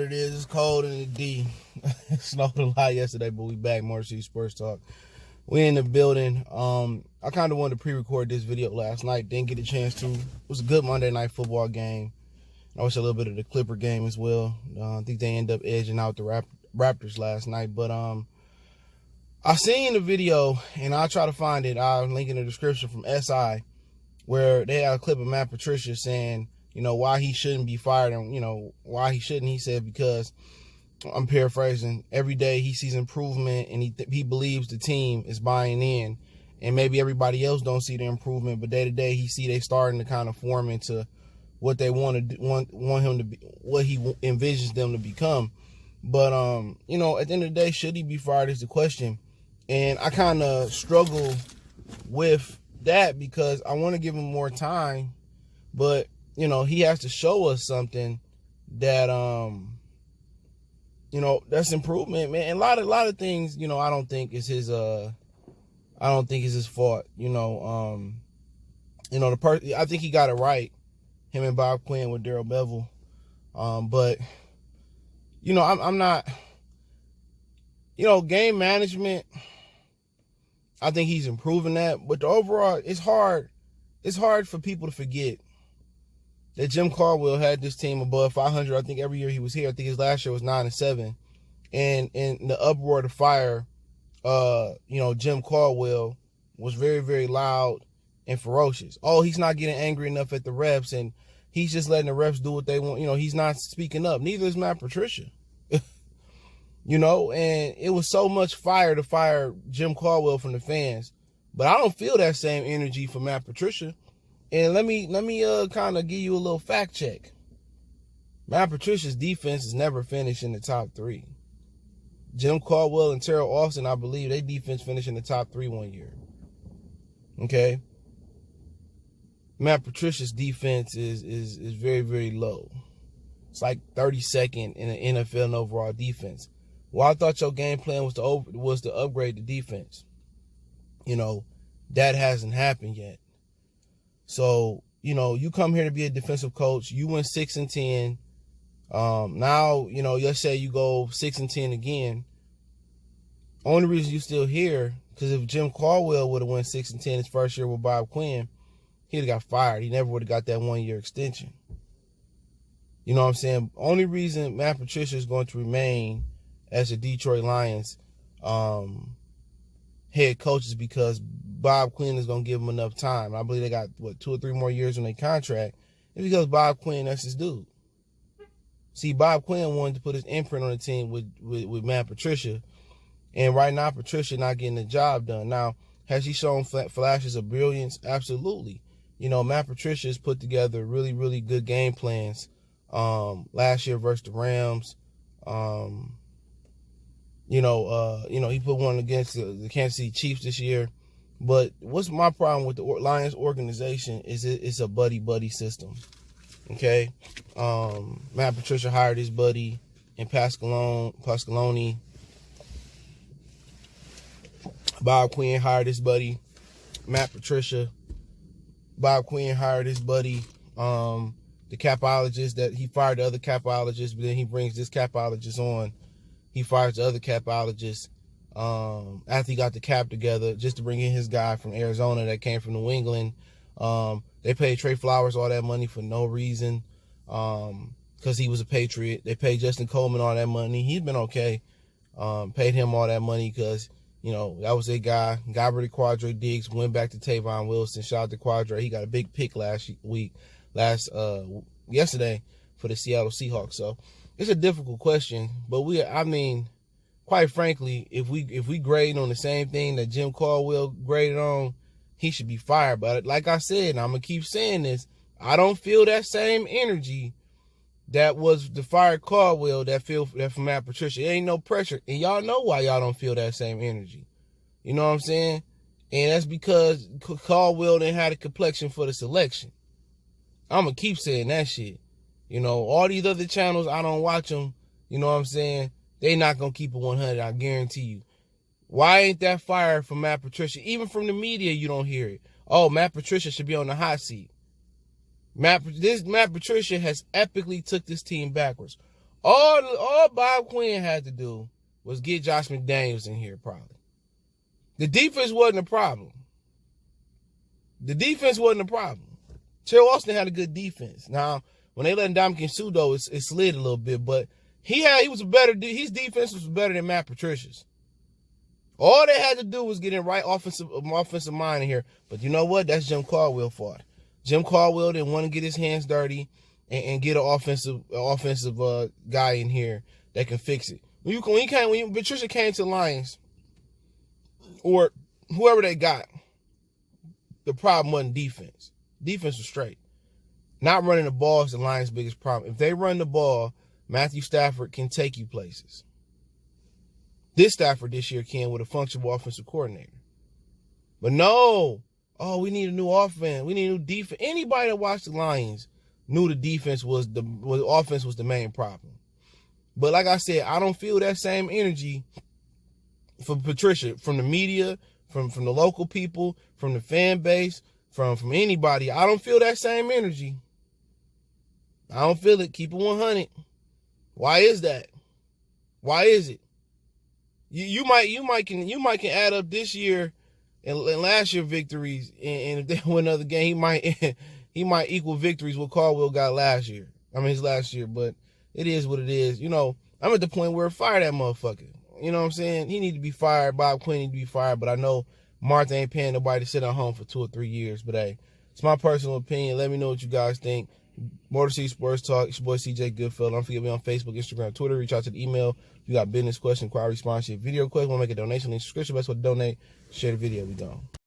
it is. It's cold in the D. It snowed a lot yesterday, but we back. Motor City Sports Talk. We in the building. I kind of wanted to pre-record this video last night. Didn't get a chance to. It was a good Monday night football game. I watched a little bit of the Clipper game as well. I think they end up edging out the Raptors last night. But I seen the video, and I'll try to find it. I'll link in the description from SI, where they had a clip of Matt Patricia saying, why he shouldn't be fired, and, why he shouldn't. He said, because, I'm paraphrasing, every day he sees improvement, and he believes the team is buying in, and maybe everybody else don't see the improvement, but day to day he see they starting to kind of form into what they want him to be, what he envisions them to become. But, at the end of the day, should he be fired is the question. And I kind of struggle with that because I want to give him more time, but he has to show us something that that's improvement, man. And a lot of things, I don't think is his fault. I think he got it right, him and Bob Quinn with Daryl Bevel. But I'm not, game management, I think he's improving that, but the overall, it's hard for people to forget that Jim Caldwell had this team above 500. I think every year he was here. I think his last year was 9-7. And in the uproar to fire, Jim Caldwell was very, very loud and ferocious. Oh, he's not getting angry enough at the refs, and he's just letting the refs do what they want. He's not speaking up. Neither is Matt Patricia. And it was so much fire to fire Jim Caldwell from the fans. But I don't feel that same energy for Matt Patricia. And let me kind of give you a little fact check. Matt Patricia's defense has never finished in the top 3. Jim Caldwell and Terrell Austin, I believe, their defense finished in the top 3 one year. Okay? Matt Patricia's defense is very, very low. It's like 32nd in the NFL in overall defense. Well, I thought your game plan was to upgrade the defense. That hasn't happened yet. So, you come here to be a defensive coach. You went 6-10. Now, let's say you go 6-10 again. Only reason you still here, because if Jim Caldwell would have went 6-10 his first year with Bob Quinn, he'd have got fired. He never would have got that 1-year extension. You know what I'm saying? Only reason Matt Patricia is going to remain as the Detroit Lions head coach is because Bob Quinn is going to give him enough time. I believe they got, 2 or 3 more years on their contract. It's because Bob Quinn, that's his dude. See, Bob Quinn wanted to put his imprint on the team with Matt Patricia. And right now, Patricia not getting the job done. Now, has he shown flashes of brilliance? Absolutely. Matt Patricia has put together really, really good game plans. Last year versus the Rams. He put one against the Kansas City Chiefs this year. But what's my problem with the Lions organization is it's a buddy-buddy system. Okay? Matt Patricia hired his buddy in Pasqualoni. Bob Quinn hired his buddy, Matt Patricia. Bob Quinn hired his buddy, the capologist that he fired the other capologist, but then he brings this capologist on. He fires the other capologist after he got the cap together just to bring in his guy from Arizona that came from New England. They paid Trey Flowers all that money for no reason because he was a Patriot. They paid Justin Coleman all that money. He's been okay. Paid him all that money because, that was a guy. Got rid of Quadre Diggs, went back to Tavon Wilson, shot out to Quadre. He got a big pick yesterday for the Seattle Seahawks. So it's a difficult question, but quite frankly, if we grade on the same thing that Jim Caldwell graded on, he should be fired. But like I said, and I'm going to keep saying this, I don't feel that same energy that was the fired Caldwell that from Matt Patricia. There ain't no pressure. And y'all know why y'all don't feel that same energy. You know what I'm saying? And that's because Caldwell didn't have the complexion for the selection. I'm going to keep saying that shit. All these other channels, I don't watch them. You know what I'm saying? They not going to keep it 100, I guarantee you. Why ain't that fire from Matt Patricia? Even from the media, you don't hear it. Oh, Matt Patricia should be on the hot seat. Matt Patricia has epically took this team backwards. All Bob Quinn had to do was get Josh McDaniels in here, probably. The defense wasn't a problem. Terrell Austin had a good defense. Now, when they let Ndamukong Suh, though, it slid a little bit, but his defense was better than Matt Patricia's. All they had to do was get in right offensive mind in here. But you know what? That's Jim Caldwell's fault. Jim Caldwell didn't want to get his hands dirty and get an offensive guy in here that can fix it. When Patricia came to the Lions, or whoever they got, the problem wasn't defense. Defense was straight. Not running the ball is the Lions' biggest problem. If they run the ball, Matthew Stafford can take you places. This Stafford this year can with a functional offensive coordinator. But no, we need a new offense. We need a new defense. Anybody that watched the Lions knew the offense was the main problem. But like I said, I don't feel that same energy from Patricia, from the media, from the local people, from the fan base, from anybody. I don't feel that same energy. I don't feel it. Keep it 100. Why is that? Why is it? You might can add up this year and last year victories, and if they win another game, he might equal victories what Caldwell got his last year. But it is what it is. You know, I'm at the point where fire that motherfucker. You know what I'm saying? He need to be fired. Bob Quinn need to be fired. But I know Martha ain't paying nobody to sit at home for 2 or 3 years. But hey, it's my personal opinion. Let me know what you guys think. Motor City Sports Talk. It's your boy CJ Goodfellow. Don't forget me on Facebook, Instagram, Twitter. Reach out to the email. If you got business question, inquiry, sponsorship, video question, want to make a donation, link, subscription, best way to donate. Share the video. We gone.